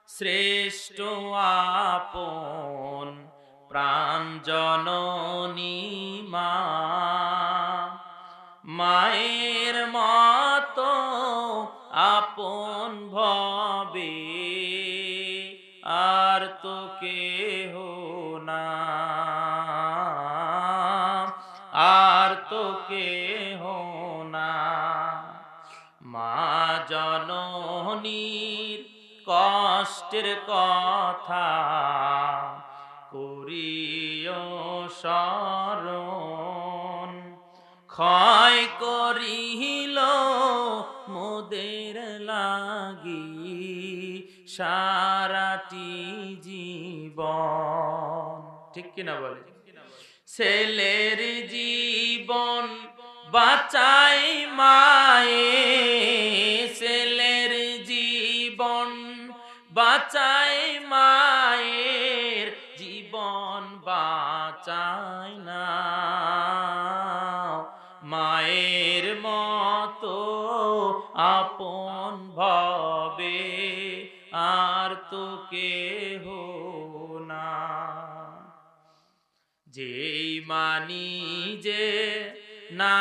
শ্রেষ্ঠ আপন প্রাণ জননী মা, মায়ের মতো আপন ভবে আর তো কেহ না, আর তো কেহ না। মা জননীর কষ্টের কথা করিও স্মরণ, ক্ষয় করিল মোদের লাগি সারাটি জীবন। ঠিক কিনা বলে? ছেলের জীবন বাঁচাই মায়ে, ছেলের জীবন বাঁচাই মায়ের জীবন বাঁচাই না, মায়ের মতো আপন ভবে আর তো কেহ না। যেই মানি যে না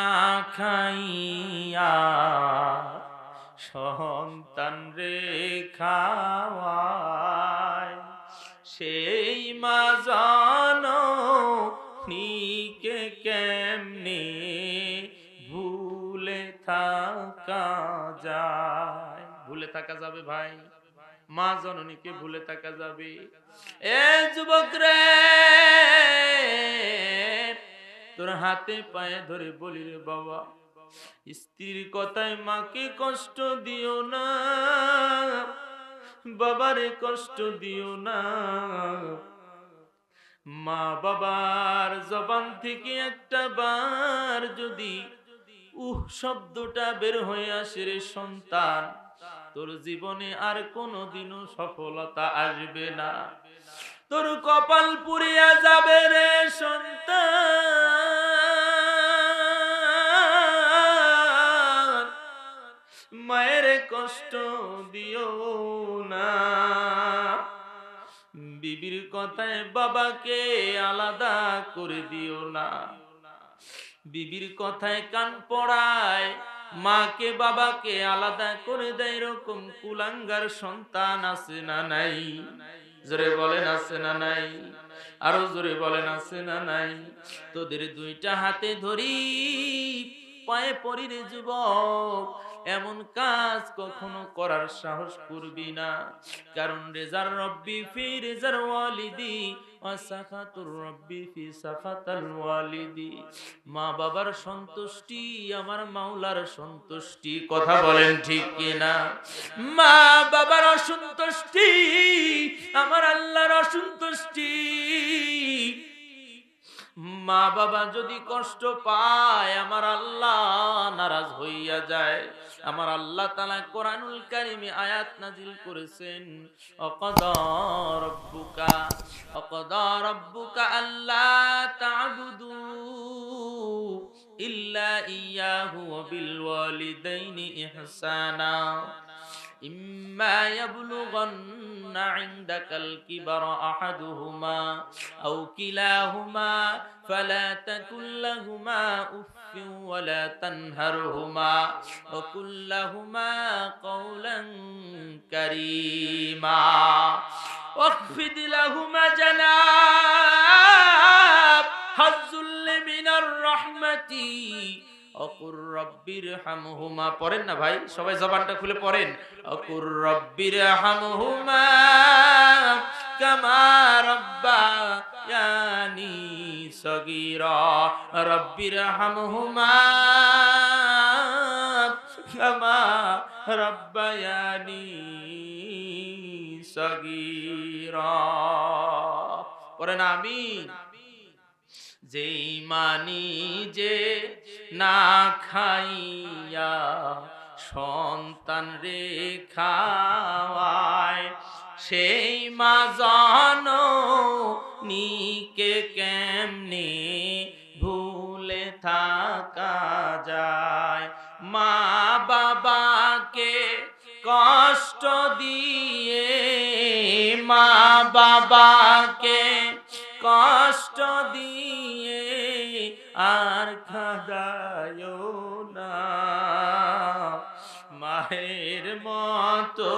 খাইয়া সন্তান রে খাওয়ায়, সেই মা জননীকে কেমনে ভুলে থাকা যায়? ভুলে থাকা যাবে ভাই? মা জননীকে ভুলে থাকা যাবে? এ যুবক রে, তোর হাতে পায়ে ধরে বলি রে বাবা, স্ত্রীর কথায় মাকে কষ্ট দিও না, বাবারে কষ্ট দিও না। মা বাবার জবান থেকে একটা বার যদি শব্দটা বের হয়ে আসে রে সন্তান, তোর জীবনে আর কোনোদিনও সফলতা আসবে না, তোর কপাল পুড়িয়া যাবে রে সন্তান। মায়ের কষ্ট দিও না, বিবির কথায় বাবাকে আলাদা করে দিও না, বিবির কথায় কান পড়ায় মাকে বাবাকে আলাদা করে দেয়, এরকম কুলাঙ্গার সন্তান আছে না নাই? জোরে বলেন আছে না নাই? আরো জোরে বলেন আছে না নাই? তোদের দুইটা হাতে ধরি পায়ে পড়ি রে যুবক, এমন কাজ কখনো করার সাহস করবি না, কারণ রেজার রব্বি ফি রেজার ওয়ালিদি ওয়া সাখাতুর রব্বি ফি সাখাতাল ওয়ালিদি। মা বাবার সন্তুষ্টি আমার মাওলার সন্তুষ্টি, কথা বলেন ঠিক কিনা? মা বাবার অসন্তুষ্টি আমার আল্লাহর অসন্তুষ্টি। মা বাবা যদি কষ্ট পায় আমার আল্লাহ নারাজ হইয়া যায়। আমার আল্লাহ তাআলা কোরআনুল কারীমে আয়াত নাজিল করেছেন, অকদা রাব্বুকা আল্লা তা'বুদু ইল্লা ইয়াহু ওয়া বিল ওয়ালিদাইনি ইহসানা ইম্মা ইয়াবলুগান্না ইনদাকাল কিবারা আহাদুহুমা আও কিলাহুমা ফালা তাকুল লাহুমা উফফিন ওয়ালা তানহারহুমা ওয়া কুল লাহুমা কাওলান কারীমা ওয়াখফিদ লাহুমা জানাব হাজ্জুল মিনার রাহমাতি অকুর রব্বির হামহুমা। পড়েন না ভাই, সবাই জবানটা খুলে পড়েন। অকুর রব্বির হামহুমা কামা রাব্বায়ানি সগীরা, রব্বির হামহুমা কামা রাব্বায়ানি সগীরা। পড়েন আমিন। যেই মানি যে না খাইয়া সন্তান রে খাওয়ায়, সেই মা জননীকে কেমনে ভুলে থাকা যায়? মা বাবাকে কষ্ট দিয়ে মা বাবাকে কষ্ট দিয়ে আর খাদায়ো না, মায়ের মতো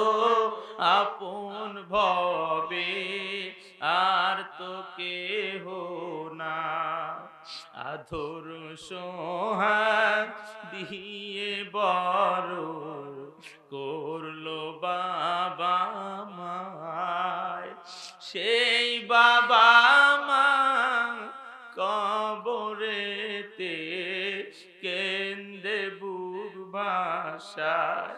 আপন ভবে আর তো কেহ না, আদর সোহাগ দিয়ে বড় করলো বাবা মায়, সেই বাবা মা কবরেতে কেন্দে বুক ভাষায়,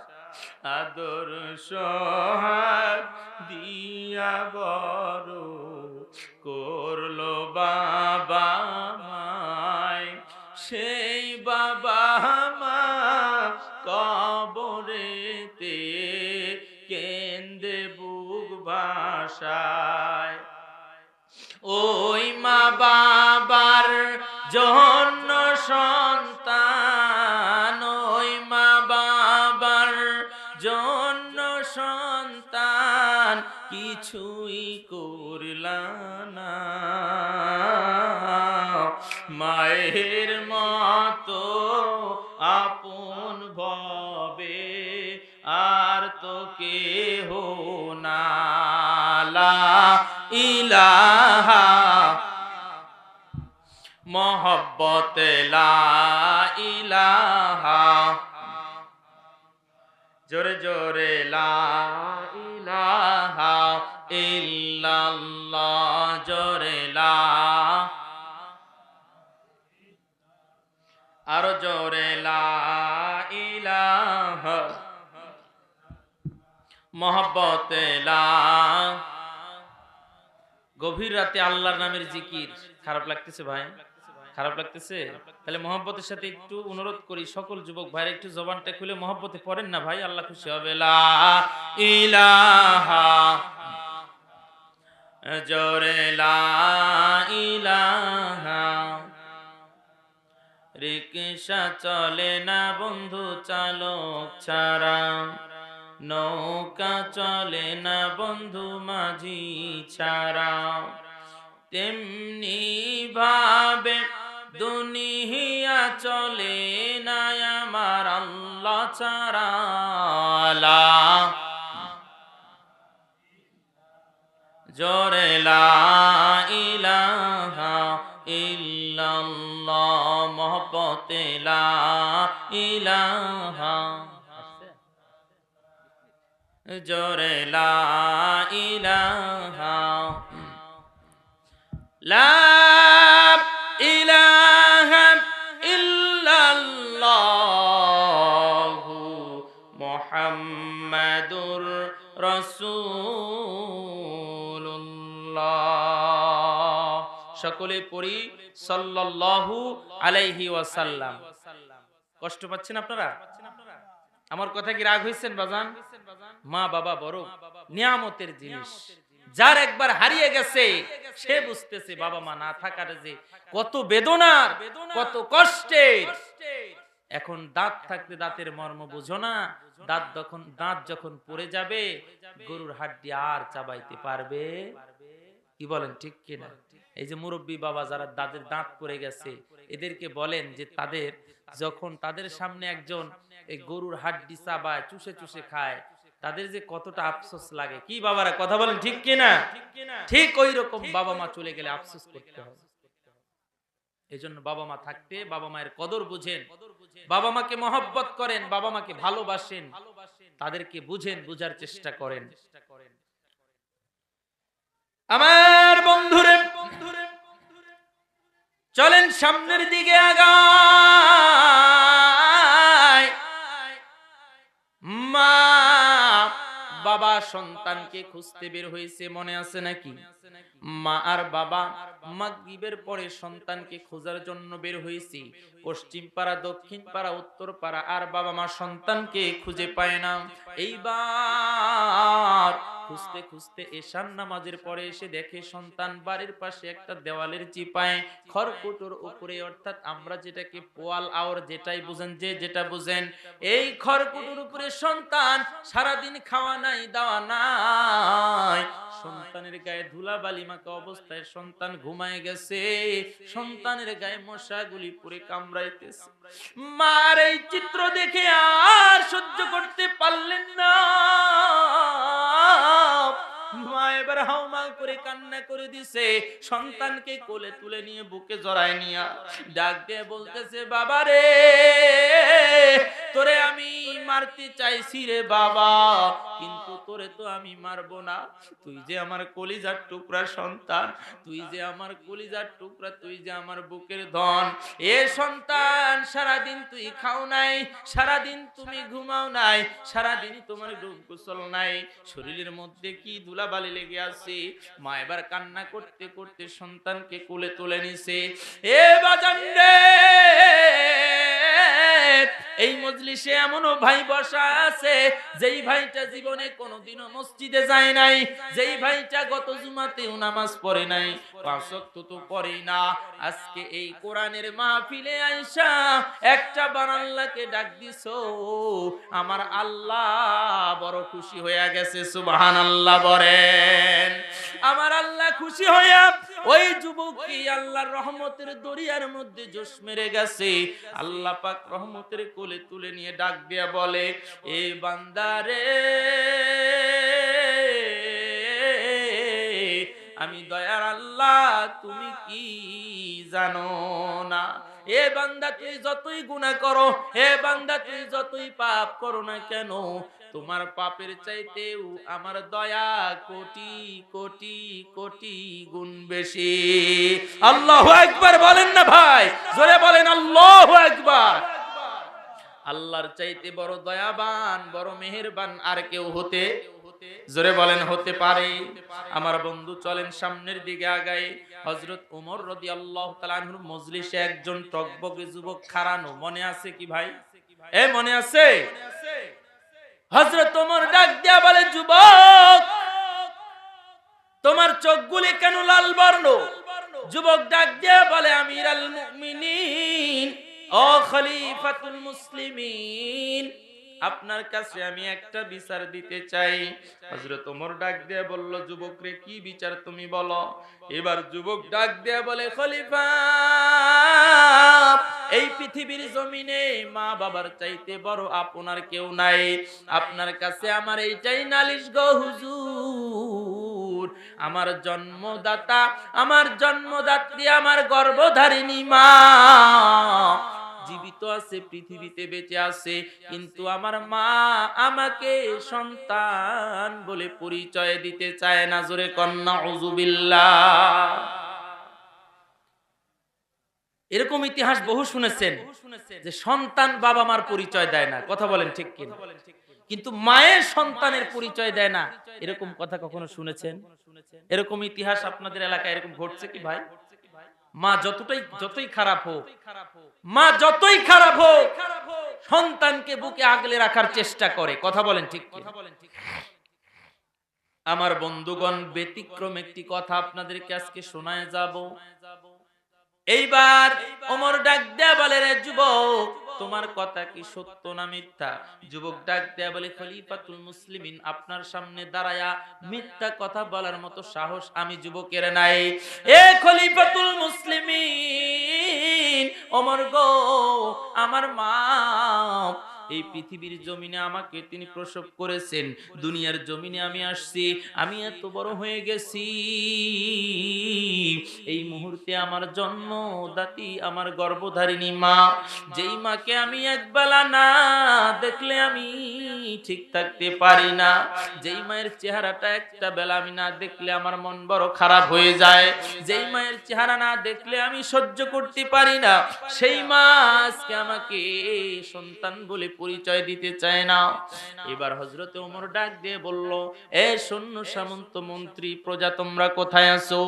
আদর সোহাগ দিয়া বড় করলো বাবা মায়, সেই বাবা মা কবরেতে কেন্দে বুক ভাষায়। ওই মা বাবার জন্য সন্তান, ওই মা বাবার জন্য সন্তান কিছুই করলা না, মায়ের মতো আপন ভবে আর তো কেহ না, লা ইলাহা মোহব্বত লা ইলাহা, জোরে জোরে লা ইলাহা ইল্লাল্লাহ, জোরে লা, আরো জোরে লা ইলাহা মোহব্বত লা। গভীর রাতে আল্লাহর নামের জিকির খারাপ লাগতেছে ভাই? খারাপ লাগতেছে? তাহলে মহব্বতের সাথে একটু অনুরোধ করি, সকল যুবক ভাইরা একটু জবানটা খুলে মহব্বতে পড়েন না ভাই, আল্লাহ খুশি হবে। লা ইলাহা, জোরে লা ইলাহা। রিকশা চলে না বন্ধু চালক ছাড়া, নৌকা চলে না বন্ধু মাঝি ছাড়া, তেমনি ভাবে দুনিয়া চলে না আমার আল্লাহ ছাড়া। লা জোরে লা ইলাহা ইল্লাল্লাহ মোহব্বতে লা ইলাহা, জোরে লা ইলাহা, লা ইলাহা ইল্লাল্লাহু মুহাম্মাদুর রাসূলুল্লাহ। সকলে পড়ি সাল্লাল্লাহু আলাইহি ওয়াসাল্লাম। কষ্ট পাচ্ছেন আপনারা? আমার কথা কি রাগ হইছেন বাজান? মা বাবা বড় নিয়ামতের জিনিস, যার একবার হারিয়ে গেছে সে বুঝতেছে বাবা মা না থাকার যে কত বেদনার, কত কষ্টের। এখন দাঁত থাকতে দাঁতের মর্ম বুঝো না, দাঁত যখন পড়ে যাবে গরুর হাড্ডি আর চাবাইতে পারবে? কি বলেন ঠিক কিনা? এই যে মুরব্বী বাবা যারা দাঁতের দাঁত পড়ে গেছে, এদেরকে বলেন যে যখন তাদের সামনে একজন এই গরুর হাড্ডি চাবায়, চুষে চুষে খায়, তাদের যে কতটা আফসোস লাগে। কি বাবারা কথা বলেন ঠিক কিনা? ঠিক ওই রকম বাবা মা চলে গেলে আফসোস করতে হবে। এজন্য বাবা মা থাকতে বাবা মায়ের কদর বুঝেন, বাবা মাকে মহব্বত করেন, বাবা মাকে ভালোবাসেন, তাদেরকে বুঝেন, বুঝার চেষ্টা করেন। আমার বন্ধুরে চলেন সামনের দিকে আগাই। মা বাবা সন্তানকে খুঁজতে বের হয়েছে, মনে আছে নাকি? মা আর বাবা মাগরিবের পরে সন্তানকে খোঁজার জন্য বের হয়েছে। পশ্চিম পাড়া, দক্ষিণ পাড়া, উত্তর পাড়া, আর বাবা মা সন্তানকে খুঁজে পায় না। এইবার খুঁজতে খুঁজতে এশার নামাজের পরে এসে দেখে সন্তান বাড়ির পাশে একটা দেওয়ালের চিপায় খড়কুটোর উপরে, অর্থাৎ আমরা যেটাকে পোয়াল আওর যেটাই বুঝেন, যে যেটা বুঝেন, এই খড়কুটোর উপরে সন্তান সারাদিন খাওয়া নাই, দাওয়া নাই, সন্তান গায়ে ধুলাবালি মাখা অবস্থায় সন্তান ঘুমায় গেছে, সন্তানের গায়ে মশাগুলি পুরে কামড়াইতেছে। মার এই চিত্র দেখে আর সহ্য করতে পারলেন না, মা এবার হাউমাউ করে কান্না করে দিছে, সন্তানকে কোলে তুলে নিয়ে বুকে জড়ায় নিয়া ডাক দিয়ে বলতেছে, বাবা রে, তোরে আমি মারতে চাইছি রে বাবা, কিন্তু তোরে তো আমি মারবো না, তুই যে আমার কলিজার টুকরা সন্তান, তুই যে আমার কলিজার টুকরা, তুই যে আমার বুকের ধন। এ সন্তান, সারাদিন তুই খাও নাই, সারাদিন তুমি ঘুমাও নাই, সারাদিন তোমার গোসল নাই, শরীরের মধ্যে কি ধুলাবালি লেগে আছে। মা এবার কান্না করতে করতে সন্তানকে কোলে তুলে নিছে। এ বাজান রে, এই মজলিসে এমনও ভাই বসা আছে, যেই ভাইটা জীবনে কোনোদিনও মসজিদে যায় নাই, যেই ভাইটা গত জুমাতেও নামাজ পড়ে নাই, পাঁচ ওয়াক্ত তো পড়েই না, আজকে এই কোরআনের মাহফিলে আইসা একটা বার আল্লাহকে ডাক দিছো, আমার আল্লাহ বড় খুশি হয়ে গেছে। সুবহানাল্লাহ বলেন। আমার আল্লাহ খুশি হইয়া ওই যুবককে আল্লাহর রহমতের দরিয়ার মধ্যে জোশ মেরে গেছে। আল্লাহ পাক রহমতের কোলে তুলে নিয়ে ডাক দিয়া বলে, এ বান্দারে, আমি দয়ার আল্লাহ, তুমি কি জানো না? এ বান্দা, তুই যতই গুনাহ করো, হে বান্দা তুই যতই পাপ করো না কেন, তোমার পাপের চাইতেও আমার দয়া কোটি কোটি কোটি গুণ বেশি। আল্লাহু আকবার বলেন না ভাই, জোরে বলেন আল্লাহু আকবার। আল্লাহর চাইতে বড় দয়াবান, বড় মেহেরবান আর কেউ হতে, জোরে বলেন, হতে পারে? আমার বন্ধু চলেন সামনের দিকে আগাই। হযরত ওমর রাদিয়াল্লাহু তাআলা আনহুর মজলিসে একজন টকবকে যুবক খাড়ানো, মনে আছে কি ভাই? এ মনে আছে? হযরত ওমর ডাক দিয়া বলে, যুবক, তোমার চোখগুলি কেন লাল বর্ণ? যুবক ডাক দিয়া বলে, আমিরাল মুমিনিন, ও খলিফাতুল মুসলিমিন, আপনার কাছে আমি একটা বিচার দিতে চাই। হযরত ওমর ডাক দিয়ে বলল, যুবক রে, কি বিচার তুমি বলো। এবার যুবক ডাক দিয়ে বলে, খলিফা, এই পৃথিবীর জমিনে মা বাবার চাইতে বড় আপনার কেউ নাই, আপনার কাছে আমার এইটাই নালিশ গো হুজুর, আমার জন্মদাতা, আমার জন্মদাত্রী, আমার গর্ভধারিণী মা জীবিত আছে, পৃথিবীতে বেঁচে আছে, কিন্তু আমার মা আমাকে সন্তান বলে পরিচয় দিতে চায় না। জোরে কন্যা নাউযুবিল্লাহ। এরকম ইতিহাস বহু শুনেছেন যে সন্তান বাবা মার পরিচয় দেয় না, কথা বলেন ঠিক কিনা? কিন্তু মায়ের সন্তানের পরিচয় দেয় না, এরকম কথা কখনো শুনেছেন? এরকম ইতিহাস আপনাদের এলাকায় এরকম ঘটছে কি ভাই? মা যতই খারাপ হোক, মা যতই খারাপ হোক, সন্তানকে বুকে আগলে রাখার চেষ্টা করে, কথা বলেন ঠিক কি? আমার বন্ধুগণ, ব্যতিক্রম একটি কথা আপনাদেরকে আজকে শোনায় যাব। এইবার ওমর ডাক দেয়া বলে, রে যুবক, তোমার কথা কি সত্য না মিথ্যা? যুবক ডাক দেয়া বলে, খলিফাতুল মুসলিমিন, আপনার সামনে দাঁড়ায়া মিথ্যা কথা বলার মতো সাহস আমি যুবকের নাই। এ খলিফাতুল মুসলিমিন, ওমর গো, আমার মা এই পৃথিবীর জমিনে আমাকে তিনি প্রসব করেছেন, দুনিয়ার জমিনে আমি আসছি, আমি এত বড় হয়ে গেছি, এই মুহূর্তে আমার জন্মদাত্রী, আমার গর্ভধারিণী মা, যেই মাকে আমি একবেলা না দেখলে আমি ঠিক থাকতে পারি না, যেই মায়ের চেহারাটা একটা বেলা আমি না দেখলে আমার মন বড় খারাপ হয়ে যায়, যেই মায়ের চেহারা না দেখলে আমি সহ্য করতে পারি না, সেই মা আজকে আমাকে সন্তান বলে পরিচয় দিতে চায় না। এবার হযরত ওমর ডাক দিয়ে বলল, এ সৈন্য সামন্ত মন্ত্রী প্রজা, তোমরা কোথায় আছো?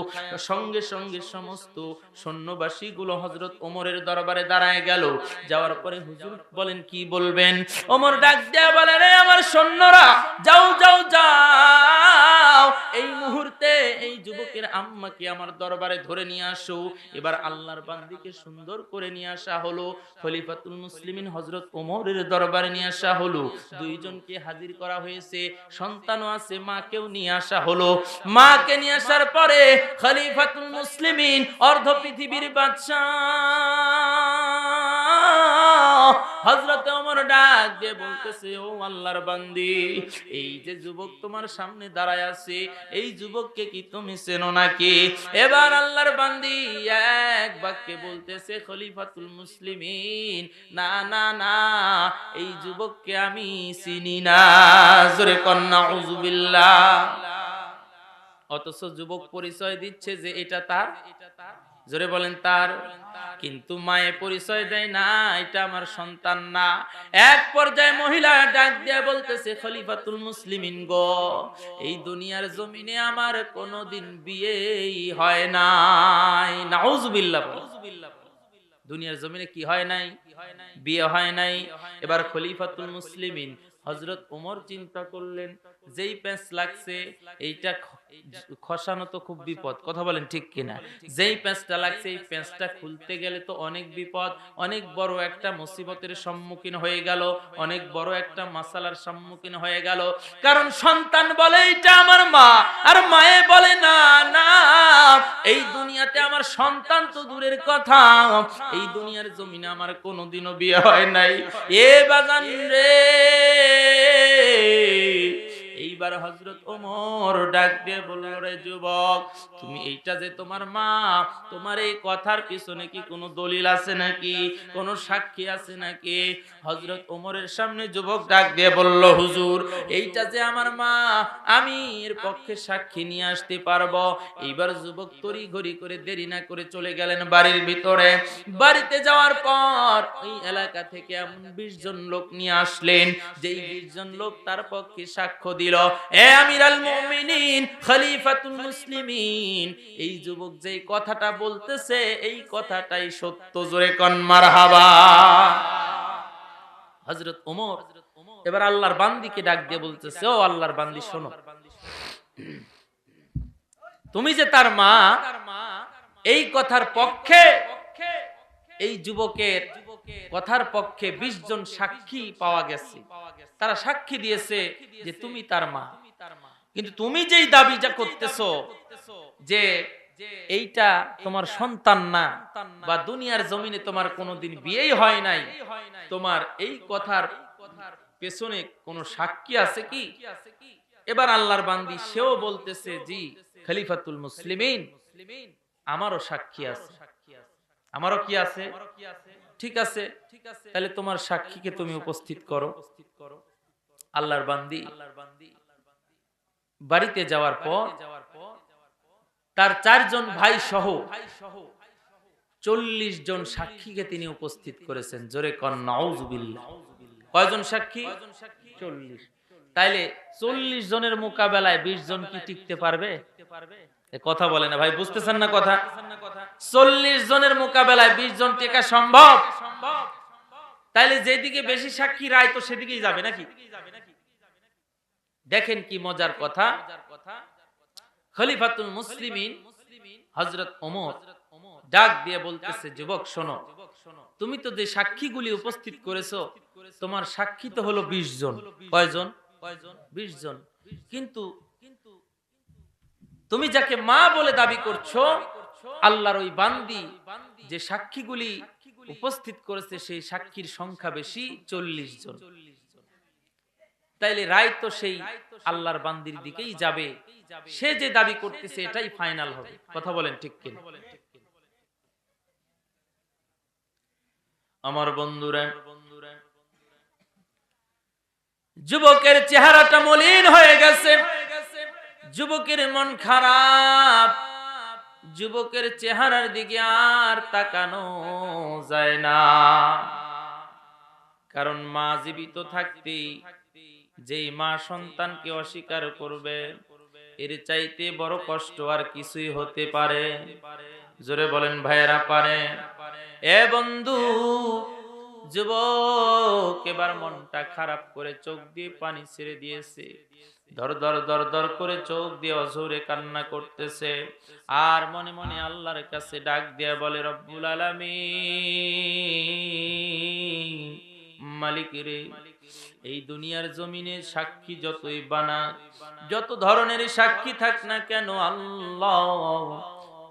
সঙ্গে সঙ্গে সমস্ত সৈন্যবাসী গুলো হযরত ওমরের দরবারে দাঁড়ায় গেল। যাওয়ার পরে হুজুর বলেন, কি বলবেন? ওমর ডাক দিয়ে বলে, রে আমার সৈন্যরা, যাও যাও যাও, এই মুহূর্তে এই যুবকের আম্মাকে আমার দরবারে ধরে নিয়ে আসো। এবার আল্লাহর বান্দীকে সুন্দর করে নিয়ে আসা হলো, খলিফাতুল মুসলিমিন হযরত ওমরের দরবারে নিয়ে আসা হলো। দুইজনকে হাজির করা হয়েছে, সন্তানও আছে, মাকেও নিয়ে আসা হলো। মাকে নিয়ে আসার পরে খলিফাতুল মুসলিমিন অর্ধ পৃথিবীর বাদশা হযরত ওমর ডাক দিয়ে বলতেছে, ও আল্লাহর বান্দি, এই যে যুবক তোমার সামনে দাঁড়ায় আছে, এই যুবককে কি তুমি চেনো নাকি? এবার আল্লাহর বান্দি এক বাক্যে বলতেছে, খলিফাতুল মুসলিমিন, না না না, এই যুবককে আমি চিনি না। জোরে কন্না নাউযুবিল্লাহ। অথচ যুবক পরিচয় দিচ্ছে যে এটা তার, জোরে বলেন তার, কিন্তু মায়ে পরিচয় দেয় না, এটা আমার সন্তান না। এক পর্যায়ে মহিলা ডাক দিয়ে বলতেছে, খলিফাতুল মুসলিমিন গো, এই দুনিয়ার জমিনে আমার কোনোদিন বিয়েই হয় নাই। নাউযুবিল্লাহ। দুনিয়ার জমিনে কি হয় নাই? বিয়ে হয় নাই। এবার খলিফাতুল মুসলিমিন হযরত ওমর চিন্তা করলেন, যেই প্যাঁচ লাগছে এইটা খসানো তো খুব বিপদ, কথা বলেন ঠিক কিনা? যেই প্যাঁচটা লাগছে এই প্যাঁচটা খুলতে গেলে তো অনেক বিপদ, অনেক বড় একটা মুসিবতের সম্মুখীন হয়ে গেল, অনেক বড় একটা মাসালার সম্মুখীন হয়ে গেল। কারণ সন্তান বলে এটা আমার মা, আর মায়ে বলে না না, এই দুনিয়াতে আমার সন্তান তো দূরের কথা, এই দুনিয়ার জমিনে আমার কোনোদিনও বিয়ে হয় নাই। এ বাজান রে, এইবার হযরত ওমর ডাক দিয়ে বলল, রে যুবক, তুমি এইটা যে তোমার মা, তোমার এই কথার পিছনে কি কোনো দলিল আছে নাকি, কোনো সাক্ষী আছে নাকি? হযরত ওমরের সামনে যুবক ডাক দিয়ে বলল, হুজুর, এইটা যে আমার মা, আমি এর পক্ষে সাক্ষী নিয়ে আসতে পারবো। এইবার যুবক তড়িঘড়ি করে দেরি না করে চলে গেলেন বাড়ির ভিতরে। বাড়িতে যাওয়ার পর ওই এলাকা থেকে এমন 20 জন লোক নিয়ে আসলেন, যেই 20 জন লোক তার পক্ষে সাক্ষ্য দিল, এ আমিরুল মুমিনিন, খলিফাতুল মুসলিমিন, এই যুবক যেই কথাটা বলতেছে এই কথাটাই সত্য। জোরে কোন মারহাবা। হযরত ওমর এবার আল্লাহর বান্দীকে ডাক দিয়ে বলতেছে, ও আল্লাহর বান্দী শোনো, তুমি যে তার মা, এই কথার পক্ষে, এই যুবকের কথার পক্ষে 20 জন সাক্ষী পাওয়া গেছে, তারা সাক্ষী দিয়েছে যে তুমি তার মা। কিন্তু তুমি যেই দাবিটা করতেছো যে এইটা তোমার সন্তান না, বা দুনিয়ার জমিনে তোমার কোনোদিন বিয়েই হয় নাই, তোমার এই কথার পেছনে কোনো সাক্ষী আছে কি? এবার আল্লাহর বান্দী সেও বলতেছে, জি খলিফাতুল মুসলিমিন, আমারও সাক্ষী আছে। আমারও কি আছে? ঠিক আছে, তাহলে তোমার সাক্ষীকে তুমি উপস্থিত করো। আল্লাহর বান্দী বাড়িতে যাওয়ার পর তার 4 জন ভাই সহ 40 জন সাক্ষীকে তিনি উপস্থিত করেছেন। জোরে কোন নাউযুবিল্লাহ। কয়জন সাক্ষী? 40। তাইলে 40 জনের মোকাবেলায় 20 জন কি টিকতে পারবে? কথা বলে না ভাই, বুঝতেছেন না কথা? 40 জনের মোকাবেলায় 20 জন টেকা সম্ভব? তাইলে যেদিকে বেশি সাক্ষী রায় তো সেদিকেই যাবে নাকি? দেখেন কি মজার কথা, খলিফাতুল মুসলিমিন হযরত ওমর ডাক দিয়ে বলতেছে, যুবক শোনো, তুমি তো যে সাক্ষীগুলি উপস্থিত করেছো, তোমার সাক্ষী তো হলো 20 জন। কয়জন? 20 জন। কিন্তু তুমি যাকে মা বলে দাবি করছো, আল্লাহর ওই বান্দী যে সাক্ষীগুলি উপস্থিত করেছে সেই সাক্ষীর সংখ্যা বেশি, 40 জন। তাইলে রায় তো সেই আল্লাহর বান্দির দিকেই যাবে, সে যে দাবি করতেছে এটাই ফাইনাল হবে। কথা বলেন ঠিক কিনা? আমার বন্ধুরা, যুবকের চেহারাটা মলিন হয়ে গেছে, যুবকের মন খারাপ, যুবকের চেহারার দিকে আর তাকানো যায় না। কারণ মা জীবিত থাকতে যেই মা সন্তানকে অস্বীকার করবে, এর চাইতে বড় কষ্ট আর কিছুই হতে পারে? জোরে বলেন ভাইয়েরা, পারে? এ বন্ধু, যুবক এবার মনটা খারাপ করে চোখ দিয়ে পানি ছেড়ে দিয়েছে। ধর ধর ধর ধর করে চোখ দিয়ে অঝরে কান্না করতেছে, আর মনে মনে আল্লাহর কাছে ডাক দিয়ে বলে, রব্বুল আলামিন, মালিক রে, এই দুনিয়ার জমিনে সাক্ষী যতই বানা, যত ধরনের সাক্ষী থাক না কেন আল্লাহ,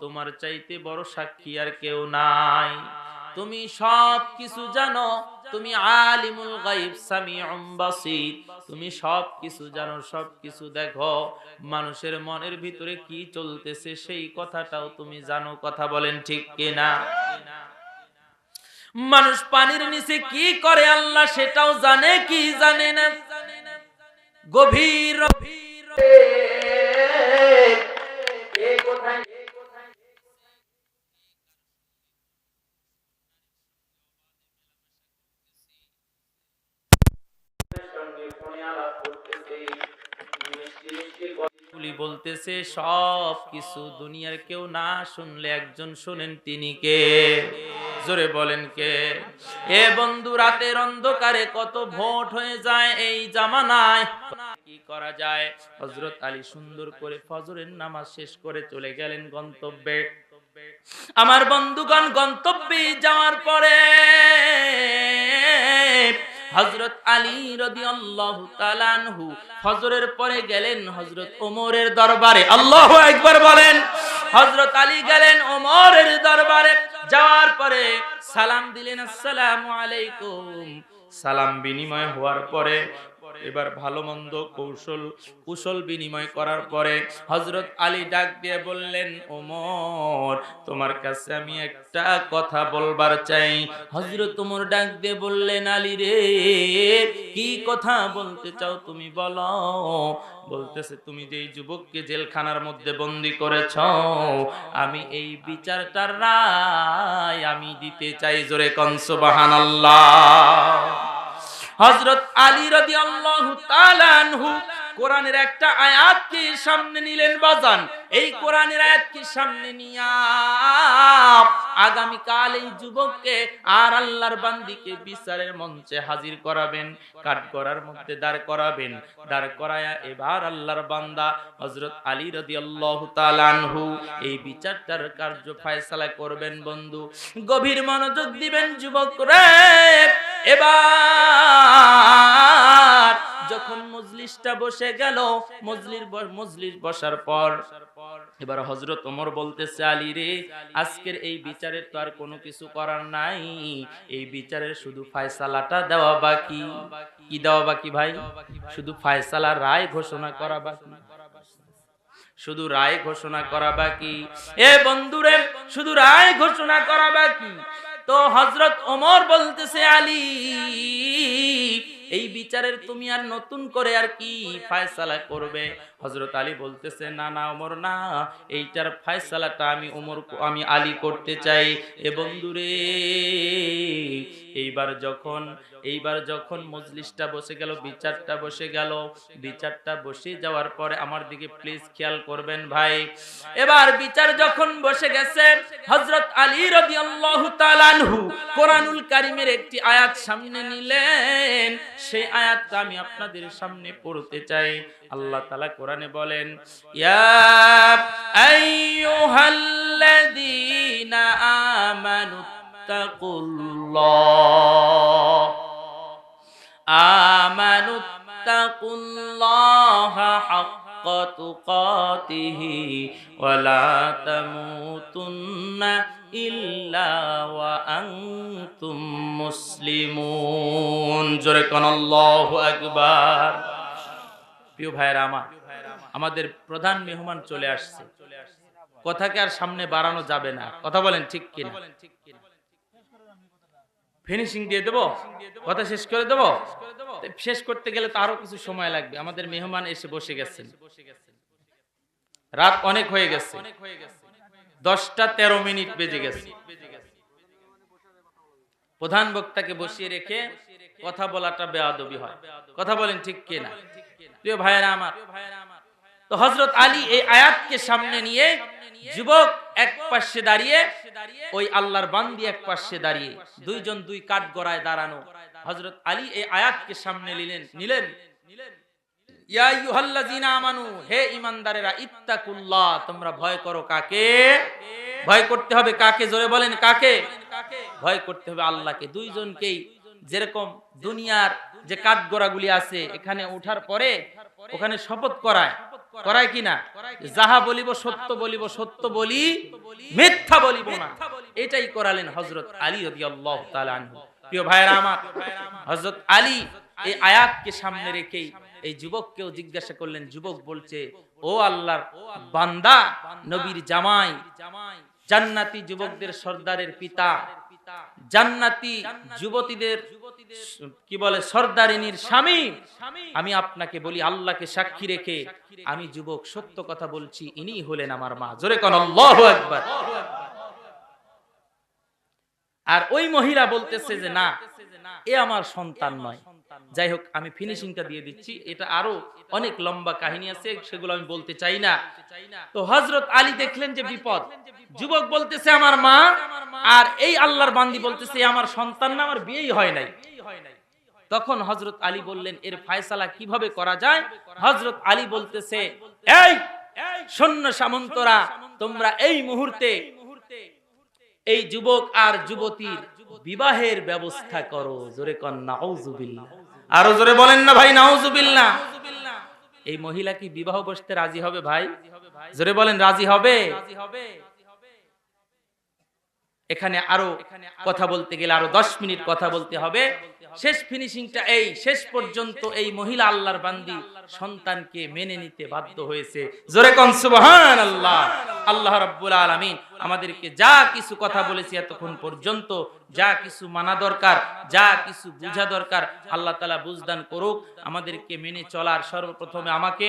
তোমার চাইতে বড় সাক্ষী আর কেউ নাই। তুমি সব কিছু জানো, তুমি আলিমুল গায়ব সামিউম বাসীর, তুমি সব কিছু জানো, সব কিছু দেখো, মানুষের মনের ভিতরে কি চলতেছে সেই কথাটাও তুমি জানো। কথা বলেন ঠিক কিনা? মানুষ পানির নিচে কি করে আল্লাহ সেটাও জানে কি জানে না? গভীর বলতেছে সব কিছু দুনিয়ার কেউ না শুনলে একজন শুনেন, তিনি কে? জোরে বলেন কে? এ বন্ধু, রাতের অন্ধকারে কত ভোট হয়ে যায় এই জামানায়, কি করা যায়? হযরত আলী সুন্দর করে ফজরের নামাজ শেষ করে চলে গেলেন গন্তব্যে। আমার বন্ধুগণ, গন্তব্যে যাওয়ার পরে হযরত আলী রাদিয়াল্লাহু তাআলা আনহু ফজরের পরে গেলেন হযরত ওমরের দরবারে। আল্লাহু আকবার বলেন। হযরত আলী গেলেন ওমরের দরবারে, যাওয়ার পরে সালাম দিলেন, আসসালামু আলাইকুম। সালাম বিনিময় হওয়ার পরে এবার ভালো মন্দ কুশল বিনিময় করার পরে হযরত আলী ডাক দিয়ে বললেন, ওমর, তোমার কাছে আমি একটা কথা বলবার চাই। হযরত ওমর ডাক দিয়ে বললেন, আলী রে, কি কথা বলতে চাও তুমি বলো। বলতেছে, তুমি যে যুবককে জেলখানার মধ্যে বন্দী করেছ, আমি এই বিচারটার রায় আমি দিতে চাই। জোরে কোন সুবহানাল্লাহ। হযরত আলী রাদিয়াল্লাহু তাআলা আনহু কোরআনের একটা আয়াতকে সামনে নিলেন বাজান। এই কোরআনের আয়াতকে সামনে নিয়া আগামী কাল এই যুবককে আর আল্লাহর বান্দিকে বিচারের মঞ্চে হাজির করাবেন, কাঠগড়ার মধ্যে দাঁড় করাবেন। দাঁড় করায়া এবার আল্লাহর বান্দা হযরত আলী রাদিয়াল্লাহু তাআলা আনহু এই বিচারটার কার্য ফয়সালা করবেন। বন্ধু, গভীর মনোযোগ দিবেন যুবক রে। এবার যখন মজলিসটা বসে গেল, মজলিস বসার পর এবার হযরত ওমর বলতেছে, আলী রে, আজকের এই বিচারের তো আর কোনো কিছু করার নাই, এই বিচারের শুধু ফয়সালাটা দেওয়া বাকি। কি দেওয়া বাকি ভাই? শুধু ফয়সালা, রায় ঘোষণা করা বাকি। শুধু রায় ঘোষণা করা বাকি। এ বন্ধুরে, শুধু রায় ঘোষণা করা বাকি। তো হযরত ওমর বলতেছে, আলী, এই বিচারের তুমি আর নতুন করে আর কি ফয়সালা করবে? হযরত আলী বলতেছে, না না ওমর, না, এইটার ফয়সালাটা আমি আলী করতে চাই। এ বন্ধুরে, এইবার যখন মজলিসটা বসে গেল, বিচারটা বসে গেল, বিচারটা বসে যাওয়ার পরে আমার দিকে প্লিজ খেয়াল করবেন ভাই। এবার বিচার যখন বসে গেছে, হযরত আলী রাদিয়াল্লাহু তাআলা আনহু কোরআনুল কারীমের একটি আয়াত সামনে নিলেন। সেই আয়াতটা আমি আপনাদের সামনে পড়তে চাই। আল্লাহ তাআলা কোরআনে বলেন, ইয়া আইয়ুহাল্লাযীনা আমানু তাকুল্লাহা হাক্কা তুকাতিহি ওয়া লা তামুতুন্না ইল্লা ওয়া আনতুম মুসলিমুন। জোরে কোন আল্লাহু আকবার। প্রিয় ভাইরা আমার, আমাদের প্রধান মেহমান চলে আসছে, কথাকে আর সামনে বাড়ানো যাবে না। কথা বলেন ঠিক কিনা? ফিনিশিং দিয়ে দেব, কথা শেষ করে দেব। শেষ করতে গেলে তো আরো কিছু সময় লাগবে। আমাদের মেহমান এসে বসে গেছেন, রাত অনেক হয়ে গেছে, 10:13 বেজে গেছে। প্রধান বক্তাকে বসিয়ে রেখে কথা বলাটা বেয়াদবি হয়। কথা বলেন ঠিক কিনা? প্রিয় ভাইয়েরা আমার, তো হযরত আলী এই আয়াতকে সামনে নিয়ে, যুবক এক পাশে দাঁড়িয়ে, ওই আল্লাহর বান্দি এক পাশে দাঁড়িয়ে, দুইজন দুই কাঠগড়ায় দাঁড়ানো। হযরত আলী এই আয়াতকে সামনে নিলেন, ইয়া আইয়ুহাল্লাযীনা আমানু, হে ঈমানদারেরা, ইত্তাকুল্লাহ, তোমরা ভয় করো কাকে? ভয় করতে হবে কাকে? জোরে বলেন কাকে? ভয় করতে হবে আল্লাহকে। দুইজনকেই যেরকম দুনিয়ার যে কাঠগড়াগুলি আছে এখানে ওঠার পরে ওখানে শপথ করায়, করায় কিনা? যাহা বলিব সত্য বলিব, সত্য বলি মিথ্যা বলিব না, এটাই করালেন হযরত আলী রাদিয়াল্লাহু তাআলা আনহু। প্রিয় ভাইরা আমার, হযরত আলী এই আয়াতকে সামনে রেখেই এই যুবককেও জিজ্ঞাসা করলেন। যুবক বলছে, ও আল্লাহর বান্দা, নবীর জামাই, জান্নাতি যুবকদের সর্দারের পিতা, জান্নাতি যুবতীদের কি বলে সর্দারিনীর স্বামী, আমি আপনাকে বলি আল্লাহকে সাক্ষী রেখে আমি যুবক সত্য কথা বলছি, ইনি হলেন আমার মা। জোরে কোন আল্লাহু আকবার। আর ওই মহিলা বলতেছে যে না, এ আমার সন্তান নয়। যাই হোক, আমি ফিনিশিংটা দিয়ে দিচ্ছি, এটা আরো অনেক লম্বা কাহিনী আছে, সেগুলো আমি বলতে চাই না। তো হযরত আলী দেখলেন যে বিপদ, যুবক বলতেছে আমার মা, আর এই আল্লাহর বান্দি বলতেছে আমার সন্তান না, আমার বিয়েই হয় নাই। তখন হযরত আলী বললেন, এর ফয়সালা কিভাবে করা যায়? হযরত আলী বলতেছে, এই সৈন্য সামন্তরা, তোমরা এই মুহূর্তে এই যুবক আর যুবতীর বিবাহের ব্যবস্থা করো। জোরে কন নাউজুবিল্লাহ। আরো জোরে বলেন না ভাই, নাউজুবিল্লাহ। এই মহিলা কি বিবাহ বসতে রাজি হবে ভাই? জোরে বলেন, রাজি হবে? এখানে আরো কথা বলতে গেলে আরো 10 মিনিট কথা বলতে হবে। শেষ ফিনিশিংটা এই, শেষ পর্যন্ত এই মহিলা আল্লাহর বান্দি সন্তানকে মেনে নিতে বাধ্য হয়েছে। জোরে কোন সুবহানাল্লাহ। আল্লাহ রাব্বুল আলামিন আমাদেরকে যা কিছু কথা বলেছি এতক্ষণ পর্যন্ত, যা কিছু মানা দরকার, যা কিছু বোঝা দরকার, আল্লাহ তাআলা বুঝদান করুক। আমাদেরকে মেনে চলার সর্বপ্রথমে আমাকে